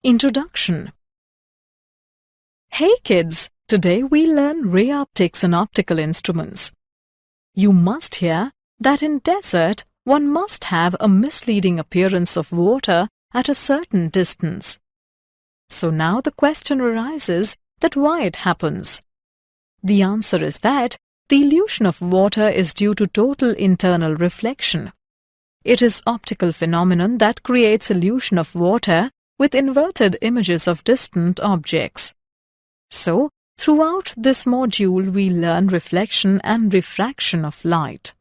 Introduction. Hey kids, today we learn ray optics and optical instruments. You must hear that in desert one must have a misleading appearance of water at a certain distance. So now the question arises that why it happens. The answer is that the illusion of water is due to total internal reflection. It is optical phenomenon that creates illusion of water with inverted images of distant objects. So, throughout this module we learn reflection and refraction of light.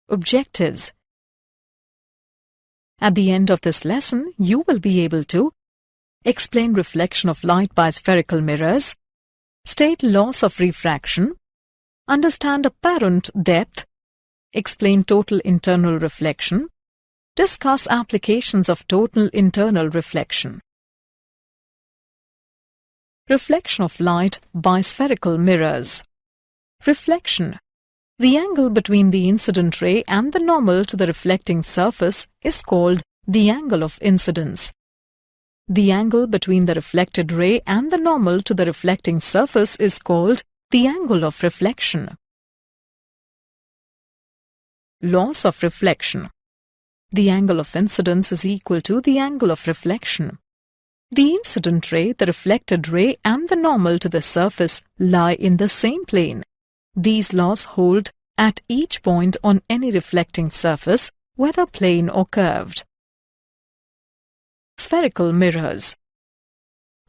Objectives. At the end of this lesson, you will be able to explain reflection of light by spherical mirrors, state laws of refraction, understand apparent depth, explain total internal reflection, discuss applications of total internal reflection. Reflection of light by spherical mirrors. Reflection. The angle between the incident ray and the normal to the reflecting surface is called the angle of incidence. The angle between the reflected ray and the normal to the reflecting surface is called the angle of reflection. Laws of reflection. The angle of incidence is equal to the angle of reflection. The incident ray, the reflected ray, and the normal to the surface lie in the same plane. These laws hold at each point on any reflecting surface, whether plane or curved. Spherical mirrors.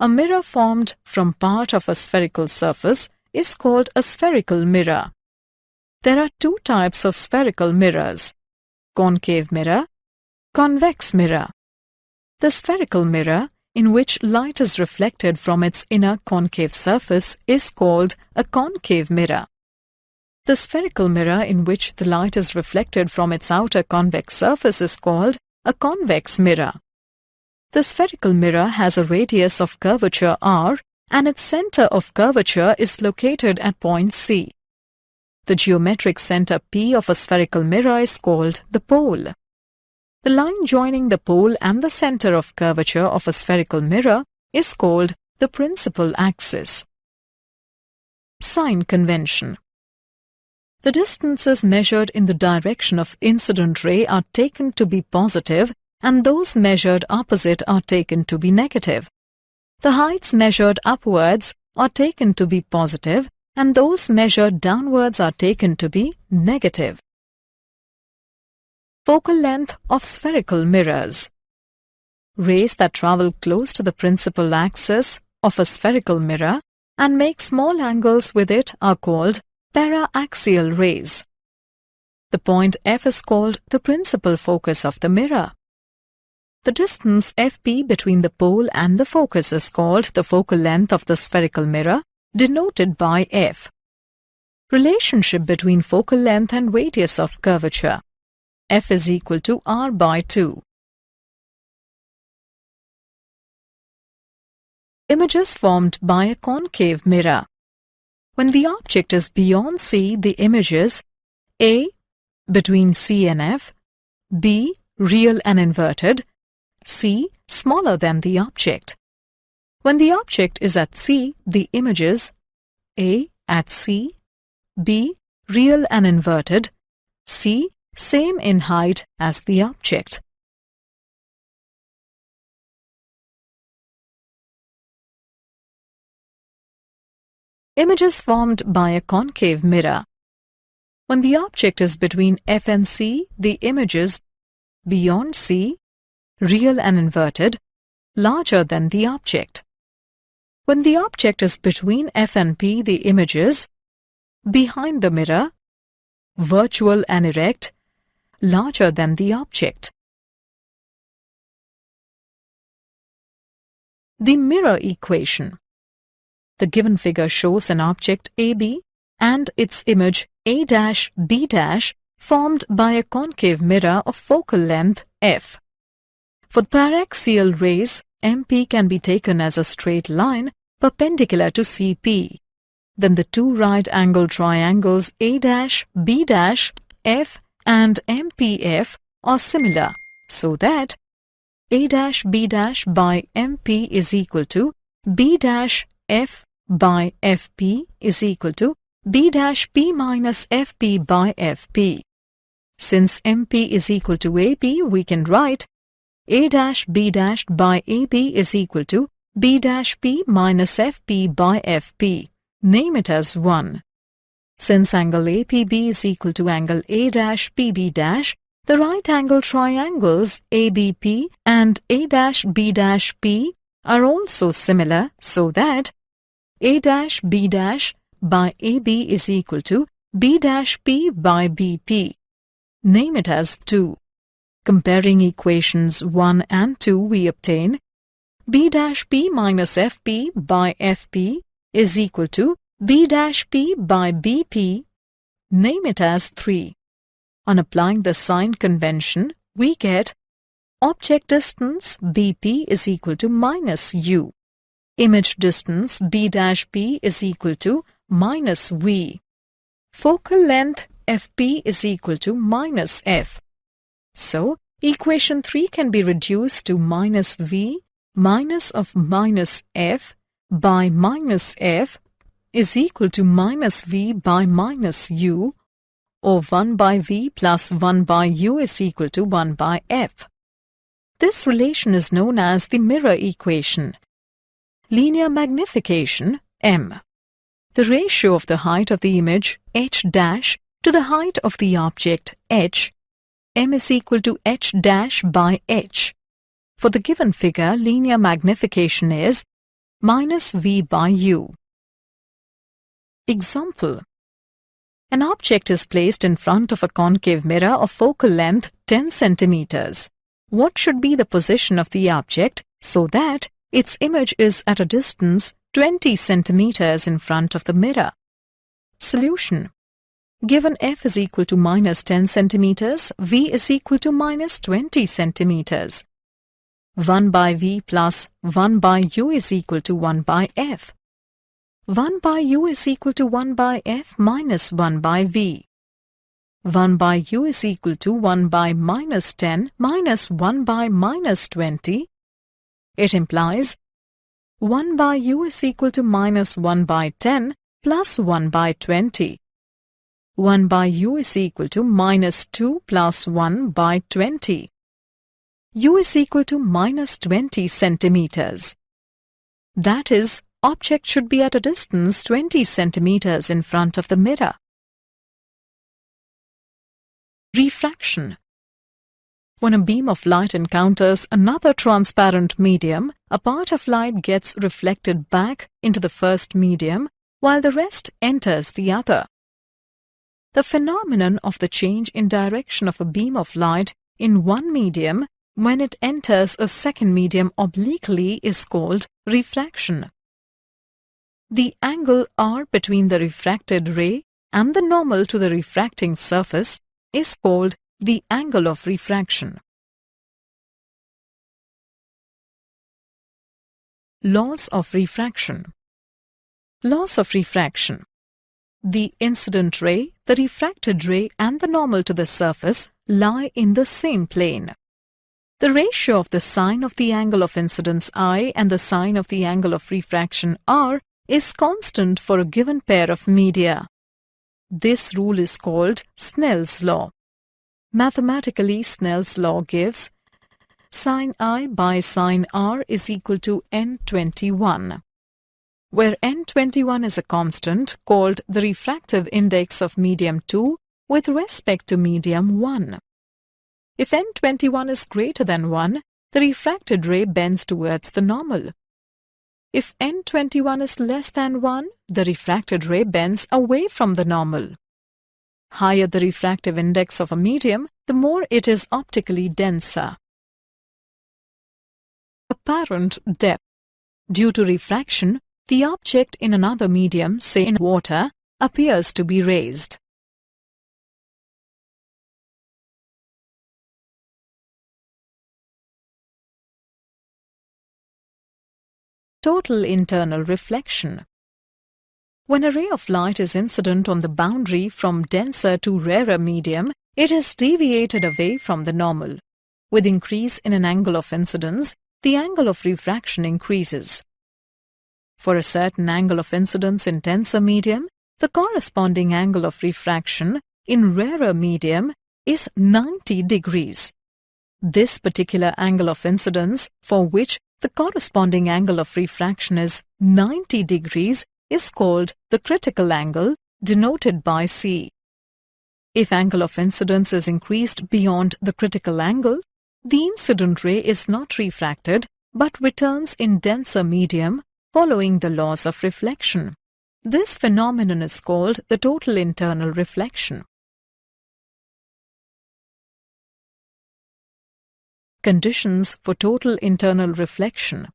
A mirror formed from part of a spherical surface is called a spherical mirror. There are two types of spherical mirrors: concave mirror, convex mirror. The spherical mirror, in which light is reflected from its inner concave surface, is called a concave mirror. The spherical mirror in which the light is reflected from its outer convex surface is called a convex mirror. The spherical mirror has a radius of curvature r and its center of curvature is located at point C. The geometric center P of a spherical mirror is called the pole. The line joining the pole and the center of curvature of a spherical mirror is called the principal axis. Sign convention. The distances measured in the direction of incident ray are taken to be positive and those measured opposite are taken to be negative. The heights measured upwards are taken to be positive and those measured downwards are taken to be negative. Focal length of spherical mirrors. Rays that travel close to the principal axis of a spherical mirror and make small angles with it are called para-axial rays. The point F is called the principal focus of the mirror. The distance FP between the pole and the focus is called the focal length of the spherical mirror, denoted by F. Relationship between focal length and radius of curvature. F is equal to R by 2. Images formed by a concave mirror. When the object is beyond C, the images A. between C and F, B. real and inverted, C. smaller than the object. When the object is at C, the images A. at C, B. real and inverted, C. same in height as the object. Images formed by a concave mirror. When the object is between F and C, the images beyond C, real and inverted, larger than the object. When the object is between F and P, the images behind the mirror, virtual and erect, larger than the object. The mirror equation. The given figure shows an object AB and its image A', B' formed by a concave mirror of focal length F. For paraxial rays, MP can be taken as a straight line perpendicular to CP. Then the two right-angled triangles A', B', F and MPF are similar, so that A dash B dash by MP is equal to B dash F by FP is equal to B dash P minus FP by FP. Since MP is equal to AB, we can write A dash B dash by AB is equal to B dash P minus FP by FP. Name it as 1. Since angle APB is equal to angle A dash PB dash, the right angle triangles ABP and A dash B dash P are also similar, so that A dash B dash by AB is equal to B dash P by BP. Name it as 2. Comparing equations 1 and 2, we obtain B dash P minus FP by FP is equal to B dash P by BP. Name it as 3. On applying the sign convention, we get object distance BP is equal to minus U. Image distance B dash P is equal to minus V. Focal length FP is equal to minus F. So, equation 3 can be reduced to minus V minus of minus F by minus F is equal to minus V by minus U, or 1 by V plus 1 by U is equal to 1 by F. This relation is known as the mirror equation. Linear magnification, M. The ratio of the height of the image, H dash, to the height of the object, H, M is equal to H dash by H. For the given figure, linear magnification is minus V by U. Example. An object is placed in front of a concave mirror of focal length 10 centimeters. What should be the position of the object so that its image is at a distance 20 centimeters in front of the mirror? Solution. Given f is equal to minus 10 centimeters, v is equal to minus 20 centimeters. 1 by v plus 1 by u is equal to 1 by f. 1 by u is equal to 1 by f minus 1 by v. 1 by u is equal to 1 by minus 10 minus 1 by minus 20. It implies 1 by u is equal to minus 1 by 10 plus 1 by 20. 1 by u is equal to minus 2 plus 1 by 20. U is equal to minus 20 centimeters. That is, object should be at a distance 20 centimeters in front of the mirror. Refraction. When a beam of light encounters another transparent medium, a part of light gets reflected back into the first medium, while the rest enters the other. The phenomenon of the change in direction of a beam of light in one medium when it enters a second medium obliquely is called refraction. The angle r between the refracted ray and the normal to the refracting surface is called the angle of refraction. Laws of refraction. Laws of refraction. The incident ray, the refracted ray and the normal to the surface lie in the same plane. The ratio of the sine of the angle of incidence I and the sine of the angle of refraction R is constant for a given pair of media. This rule is called Snell's law. Mathematically, Snell's law gives sine I by sine R is equal to N21, where N21 is a constant called the refractive index of medium 2 with respect to medium 1. If N21 is greater than 1, the refracted ray bends towards the normal. If N21 is less than 1, the refracted ray bends away from the normal. Higher the refractive index of a medium, the more it is optically denser. Apparent depth. Due to refraction, the object in another medium, say in water, appears to be raised. Total internal reflection. When a ray of light is incident on the boundary from denser to rarer medium, it has deviated away from the normal. With increase in an angle of incidence, the angle of refraction increases. For a certain angle of incidence in denser medium, the corresponding angle of refraction in rarer medium is 90 degrees. This particular angle of incidence, for which the corresponding angle of refraction is 90 degrees, is called the critical angle, denoted by C. If angle of incidence is increased beyond the critical angle, the incident ray is not refracted but returns in denser medium following the laws of reflection. This phenomenon is called the total internal reflection. Conditions for total internal reflection.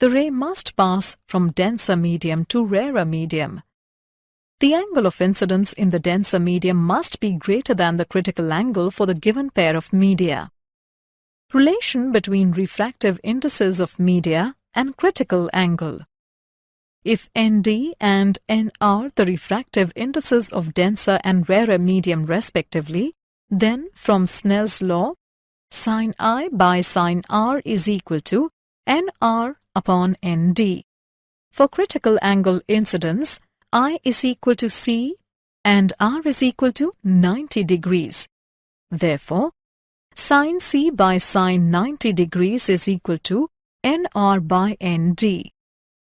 The ray must pass from denser medium to rarer medium. The angle of incidence in the denser medium must be greater than the critical angle for the given pair of media. Relation between refractive indices of media and critical angle. If ND and NR the refractive indices of denser and rarer medium respectively, then from Snell's law, sin I by sin R is equal to NR upon ND. For critical angle incidence, I is equal to C and R is equal to 90 degrees. Therefore, sin C by sin 90 degrees is equal to NR by ND.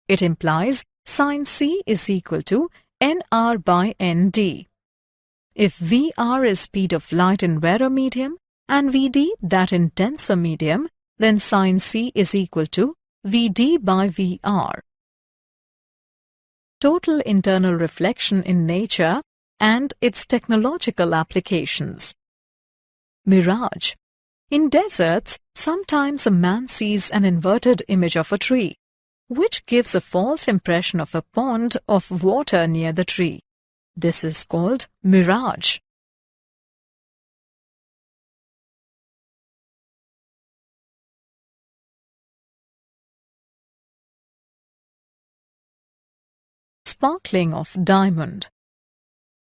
It implies sin C is equal to NR by ND. If VR is speed of light in rarer medium and VD that in denser medium, then sin C is equal to VD by VR. Total internal reflection in nature and its technological applications. Mirage. In deserts, sometimes a man sees an inverted image of a tree, which gives a false impression of a pond of water near the tree. This is called mirage. Sparkling of diamond.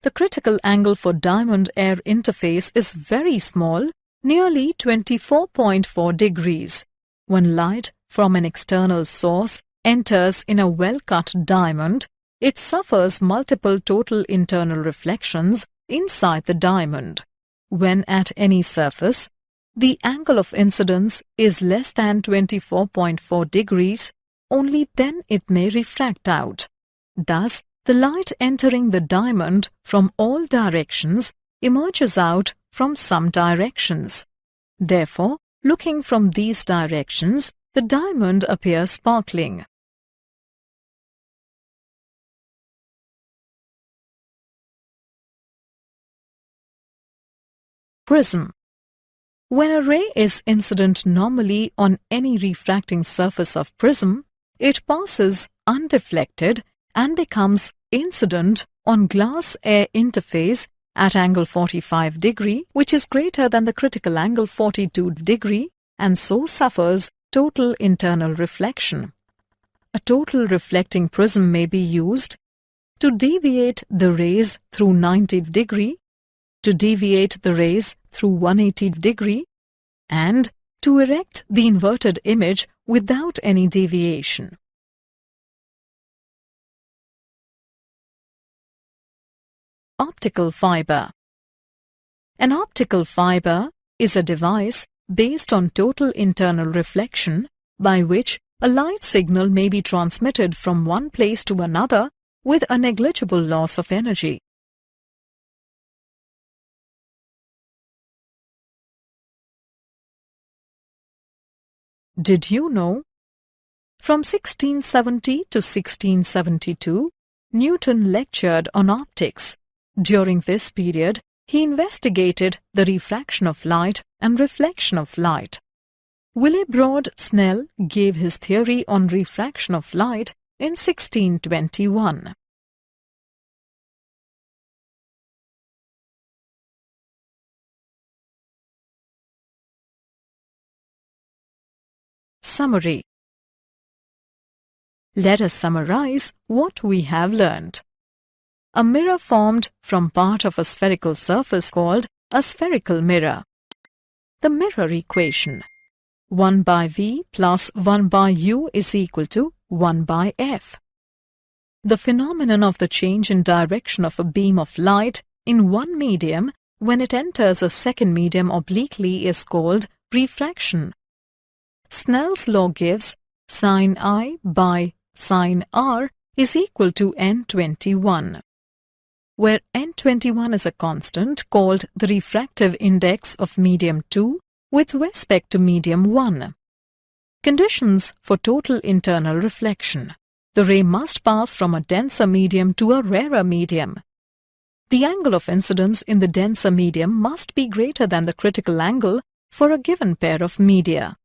The critical angle for diamond-air interface is very small, nearly 24.4 degrees. When light from an external source enters in a well-cut diamond, it suffers multiple total internal reflections inside the diamond. When at any surface, the angle of incidence is less than 24.4 degrees, only then it may refract out. Thus, the light entering the diamond from all directions emerges out from some directions. Therefore, looking from these directions, the diamond appears sparkling. Prism. When a ray is incident normally on any refracting surface of prism, it passes undeflected and becomes incident on glass-air interface at angle 45 degree, which is greater than the critical angle 42 degree, and so suffers total internal reflection. A total reflecting prism may be used to deviate the rays through 90 degree, to deviate the rays through 180 degree, and to erect the inverted image without any deviation. Optical fiber. An optical fiber is a device based on total internal reflection by which a light signal may be transmitted from one place to another with a negligible loss of energy. Did you know? From 1670 to 1672, Newton lectured on optics. During this period, he investigated the refraction of light and reflection of light. Willebrord Snell gave his theory on refraction of light in 1621. Summary. Let us summarize what we have learned. A mirror formed from part of a spherical surface called a spherical mirror. The mirror equation: 1 by V plus 1 by U is equal to 1 by F. The phenomenon of the change in direction of a beam of light in one medium when it enters a second medium obliquely is called refraction. Snell's law gives sin I by sin R is equal to N21, where N21 is a constant called the refractive index of medium 2 with respect to medium 1. Conditions for total internal reflection: the ray must pass from a denser medium to a rarer medium. The angle of incidence in the denser medium must be greater than the critical angle for a given pair of media.